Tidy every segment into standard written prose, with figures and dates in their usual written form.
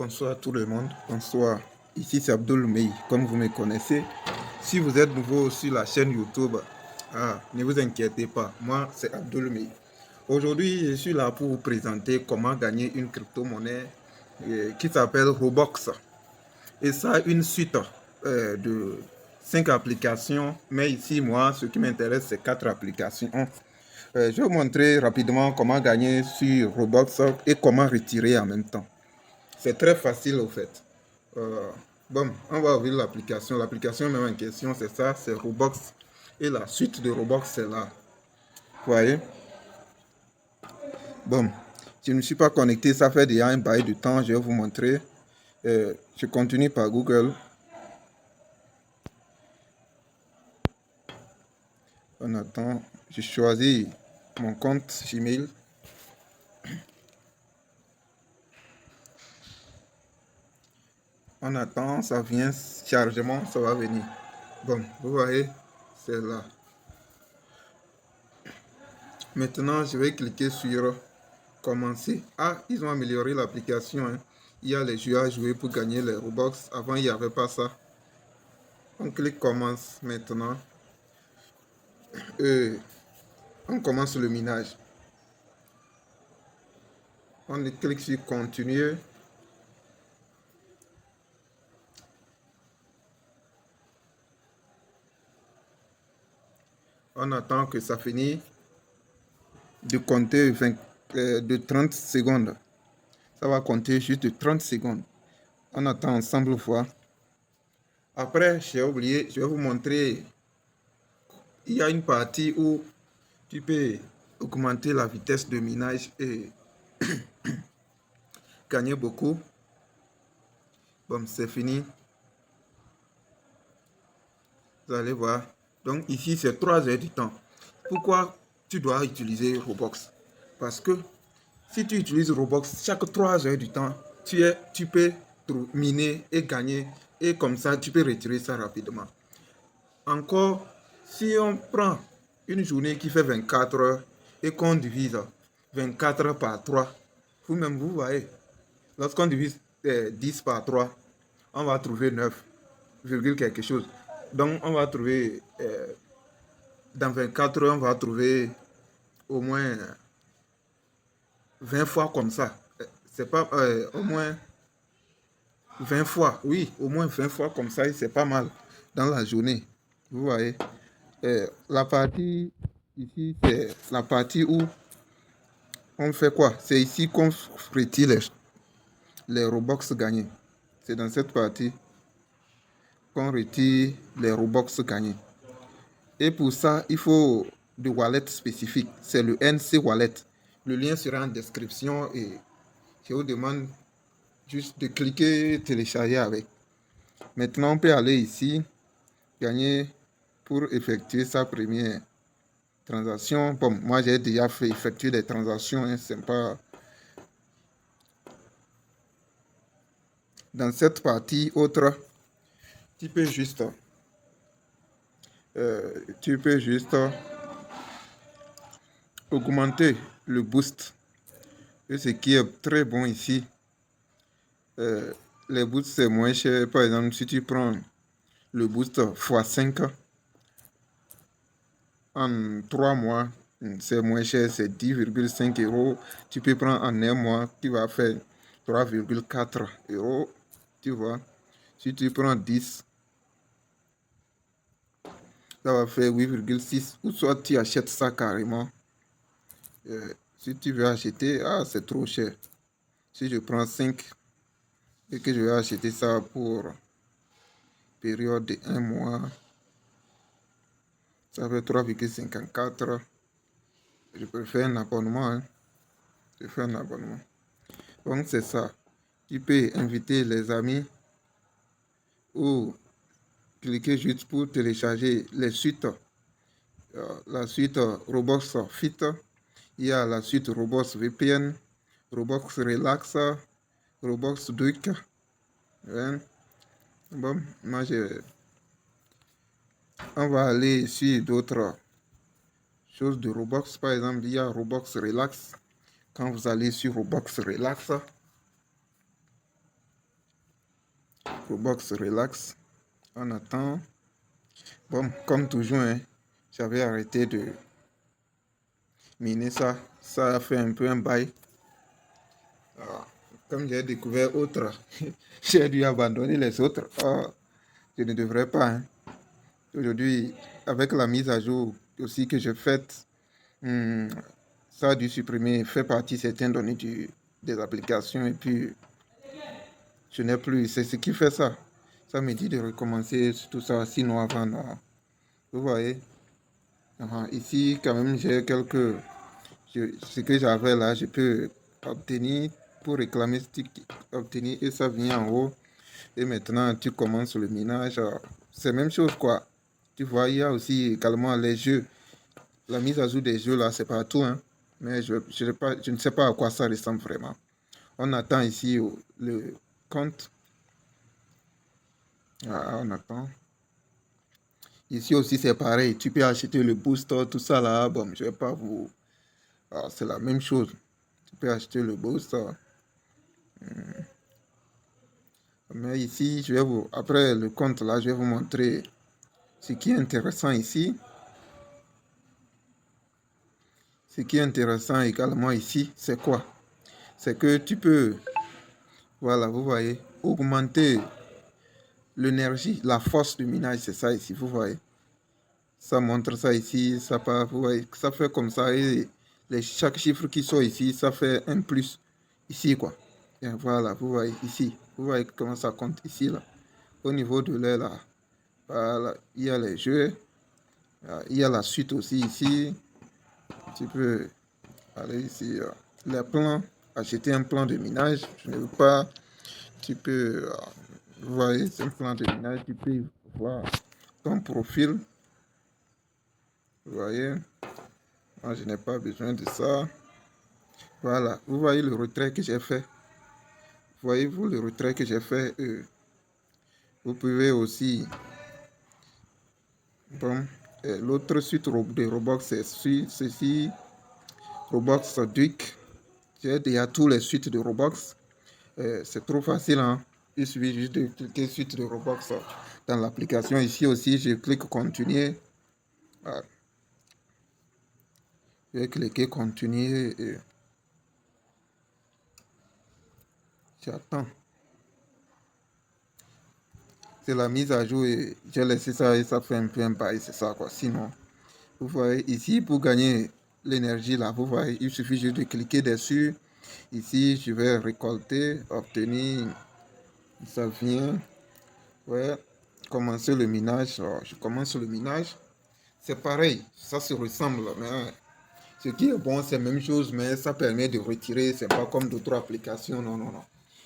Bonsoir à tout le monde, bonsoir. Ici c'est Abdul Mei, comme vous me connaissez. Si vous êtes nouveau sur la chaîne YouTube, ne vous inquiétez pas, moi c'est Abdul Mei. Aujourd'hui, je suis là pour vous présenter comment gagner une crypto-monnaie qui s'appelle Roblox. Et ça a une suite de 5 applications, mais ici, moi, ce qui m'intéresse, c'est 4 applications. Je vais vous montrer rapidement comment gagner sur Roblox et comment retirer en même temps. C'est très facile au fait. Bon, on va ouvrir l'application. L'application même en question, c'est ça, c'est Roblox. Et la suite de Roblox, c'est là. Vous voyez? Bon, je ne me suis pas connecté, ça fait déjà un bail de temps, je vais vous montrer. Je continue par Google. On attend, je choisis mon compte Gmail. On attend, ça vient, chargement, ça va venir. Bon, vous voyez, c'est là. Maintenant, je vais cliquer sur commencer. Ah, ils ont amélioré l'application. Hein. Il y a les jeux à jouer pour gagner les Robux. Avant, il n'y avait pas ça. On clique commence maintenant. On commence le minage. On clique sur continuer. On attend que ça finisse de compter de 30 secondes. Ça va compter juste de 30 secondes. On attend ensemble voir. Après, j'ai oublié, je vais vous montrer. Il y a une partie où tu peux augmenter la vitesse de minage et gagner beaucoup. Bon, c'est fini. Vous allez voir. Donc ici, c'est 3 heures du temps. Pourquoi tu dois utiliser Roblox? Parce que si tu utilises Roblox, chaque 3 heures du temps, tu peux miner et gagner. Et comme ça, tu peux retirer ça rapidement. Encore, si on prend une journée qui fait 24 heures et qu'on divise 24 heures par 3, vous-même, vous voyez, lorsqu'on divise 10 par 3, on va trouver 9, quelque chose. Donc, on va trouver, dans 24 heures, on va trouver au moins 20 fois comme ça. C'est pas, au moins 20 fois, oui, au moins 20 fois comme ça, c'est pas mal dans la journée. Vous voyez. La partie ici, c'est la partie où on fait quoi? C'est ici qu'on retire les Robux gagnés. C'est dans cette partie qu'on retire les Robux gagnés. Et pour ça, il faut de wallet spécifique. C'est le NC Wallet. Le lien sera en description et je vous demande juste de cliquer télécharger avec. Maintenant, on peut aller ici, gagner pour effectuer sa première transaction. Bon, moi j'ai déjà fait effectuer des transactions, hein, c'est pas. Dans cette partie autre, tu peux juste, augmenter le boost. Et ce qui est très bon ici, les boosts c'est moins cher. Par exemple, si tu prends le boost x5 en 3 mois, c'est moins cher, c'est 10,5 euros. Tu peux prendre en un mois, tu vas faire 3,4 euros. Tu vois, si tu prends 10, ça va faire 8,6. Ou soit tu achètes ça carrément. Si tu veux acheter, c'est trop cher. Si je prends 5 et que je vais acheter ça pour période de 1 mois, ça fait 3,54. Je peux faire un abonnement. Hein. Je fais un abonnement. Donc c'est ça. Tu peux inviter les amis ou cliquer juste pour télécharger les suites. La suite Roblox Fit. Il y a la suite Roblox VPN, Roblox Relax, Roblox Duik. Hein? Bon, moi on va aller sur d'autres choses de Roblox. Par exemple, il y a Roblox Relax. Quand vous allez sur Roblox Relax, Roblox relax. On attend. Bon, comme toujours, hein, j'avais arrêté de miner ça. Ça a fait un peu un bail. Ah, comme j'ai découvert autre, j'ai dû abandonner les autres. Ah, je ne devrais pas, hein. Aujourd'hui, avec la mise à jour aussi que j'ai faite, hmm, ça a dû supprimer, fait partie certaines données des applications et puis je n'ai plus. C'est ce qui fait ça. Ça me dit de recommencer tout ça, sinon avant, non. Vous voyez. Ici, quand même, j'ai quelques. Ce que j'avais là, je peux obtenir pour réclamer ce obtenir et ça vient en haut. Et maintenant, tu commences le minage. C'est la même chose, quoi. Tu vois, il y a aussi également les jeux. La mise à jour des jeux, là, c'est partout, hein. Mais je ne sais pas à quoi ça ressemble vraiment. On attend ici le compte. On attend. Ici aussi, c'est pareil. Tu peux acheter le booster, tout ça là. Bon, je vais pas vous. C'est la même chose. Tu peux acheter le booster. Mais ici, je vais vous. Après le compte là, je vais vous montrer ce qui est intéressant ici. Ce qui est intéressant également ici, c'est quoi? C'est que tu peux, voilà, vous voyez, augmenter l'énergie, la force du minage, c'est ça ici, vous voyez. Ça montre ça ici, ça part, vous voyez, ça fait comme ça et chaque chiffre qui sort ici, ça fait un plus ici, quoi. Et voilà, vous voyez ici, vous voyez comment ça compte ici, là. Au niveau de l'air, là, voilà, il y a les jeux, il y a la suite aussi ici. Tu peux aller ici, les plans, acheter un plan de minage, je ne veux pas, tu peux, vous voyez, c'est un plan de minage, tu peux voir ton profil, vous voyez, moi je n'ai pas besoin de ça, voilà, vous voyez le retrait que j'ai fait, voyez-vous le retrait que j'ai fait, vous pouvez aussi, bon, l'autre suite de Roblox, c'est ceci, Roblox Duke, j'ai déjà tous les suites de Roblox. C'est trop facile, hein. Il suffit juste de cliquer suite de Roblox dans l'application. Ici aussi, je clique continuer. Ah, je vais cliquer continuer et j'attends. C'est la mise à jour et j'ai laissé ça et ça fait un peu un bail, c'est ça quoi. Sinon, vous voyez ici pour gagner l'énergie là, vous voyez, il suffit juste de cliquer dessus. Ici, je vais récolter, obtenir, ça vient. Ouais, commencer le minage. Alors, je commence le minage. C'est pareil, ça se ressemble, mais ce qui est bon, c'est la même chose, mais ça permet de retirer, c'est pas comme d'autres applications, non, non, non.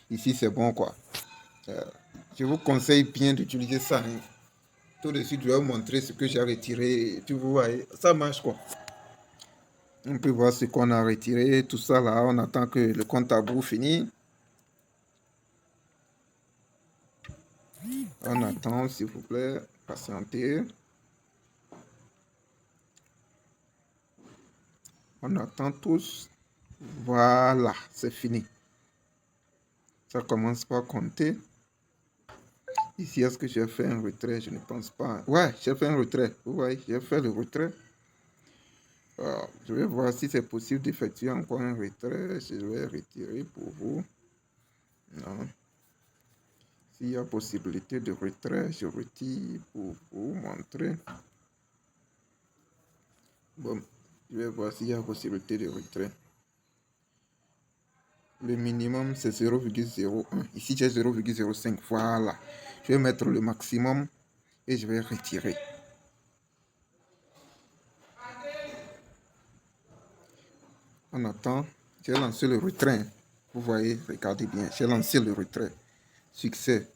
Ici, c'est bon, quoi. Euh, je vous conseille bien d'utiliser ça, hein. Tout de suite, je vais vous montrer ce que j'ai retiré. Tu vois, ça marche, quoi. On peut voir ce qu'on a retiré, tout ça, là. On attend que le compte à bout finisse. On attend, s'il vous plaît, patientez. On attend tous. Voilà, c'est fini. Ça commence par compter. Ici, est-ce que j'ai fait un retrait? Je ne pense pas. Ouais, j'ai fait un retrait. Vous voyez, j'ai fait le retrait. Je vais voir si c'est possible d'effectuer encore un retrait. Je vais retirer pour vous. Non. S'il y a possibilité de retrait, je retire pour vous montrer. Bon, je vais voir s'il y a possibilité de retrait. Le minimum, c'est 0,01. Ici, j'ai 0,05. Voilà. Je vais mettre le maximum et je vais retirer. On attend. J'ai lancé le retrait. Vous voyez, regardez bien. J'ai lancé le retrait. Succès.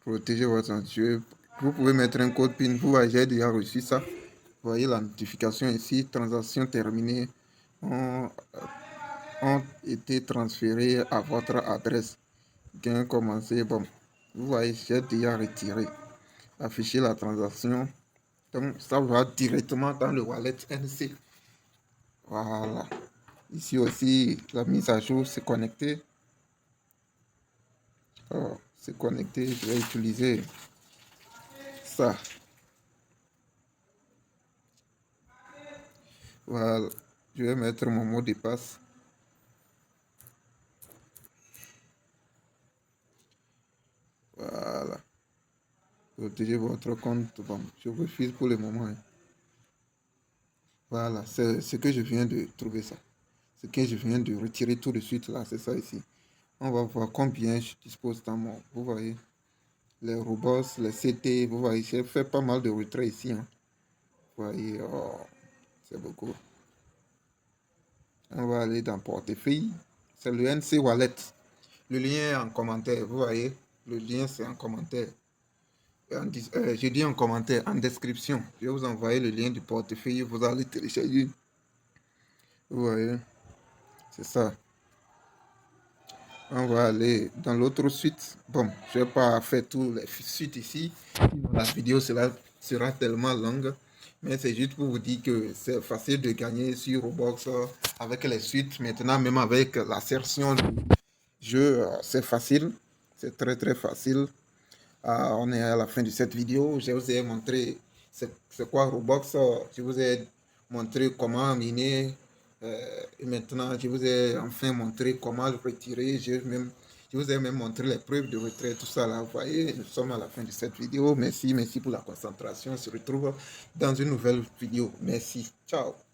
Protégez votre jeu. Vous pouvez mettre un code PIN. Vous voyez, j'ai déjà reçu ça. Vous voyez la notification ici. Transaction terminée. Ont été transférés à votre adresse. Gain commencé. Bon, vous voyez, j'ai déjà retiré. Afficher la transaction. Donc, ça va directement dans le wallet NC. Voilà. Ici aussi, la mise à jour, c'est connecté. Oh, c'est connecté, je vais utiliser ça. Voilà, je vais mettre mon mot de passe. Voilà, protéger votre compte. Bon, je refuse pour le moment, hein. Voilà, c'est ce que je viens de trouver ça. Ce que je viens de retirer tout de suite là, c'est ça ici. On va voir combien je dispose dans mon. Vous voyez, les robots, les CT, vous voyez, j'ai fait pas mal de retraits ici, hein. Vous voyez, oh, c'est beaucoup. On va aller dans portefeuille. C'est le NC Wallet. Le lien est en commentaire, vous voyez. Le lien, c'est en commentaire. Je dis en commentaire, en description. Je vais vous envoyer le lien du portefeuille. Vous allez télécharger. Vous voyez, c'est ça. On va aller dans l'autre suite. Bon, je ne vais pas faire toutes les suites ici. La vidéo sera tellement longue. Mais c'est juste pour vous dire que c'est facile de gagner sur Roblox avec les suites. Maintenant, même avec l'assertion du jeu, c'est facile. C'est très très facile. On est à la fin de cette vidéo. Je vous ai montré c'est quoi Roblox. Je vous ai montré comment miner. Et maintenant, je vous ai enfin montré comment le retirer. Je vous ai même montré les preuves de retrait, tout ça là. Vous voyez, nous sommes à la fin de cette vidéo. Merci, merci pour la concentration. On se retrouve dans une nouvelle vidéo. Merci. Ciao.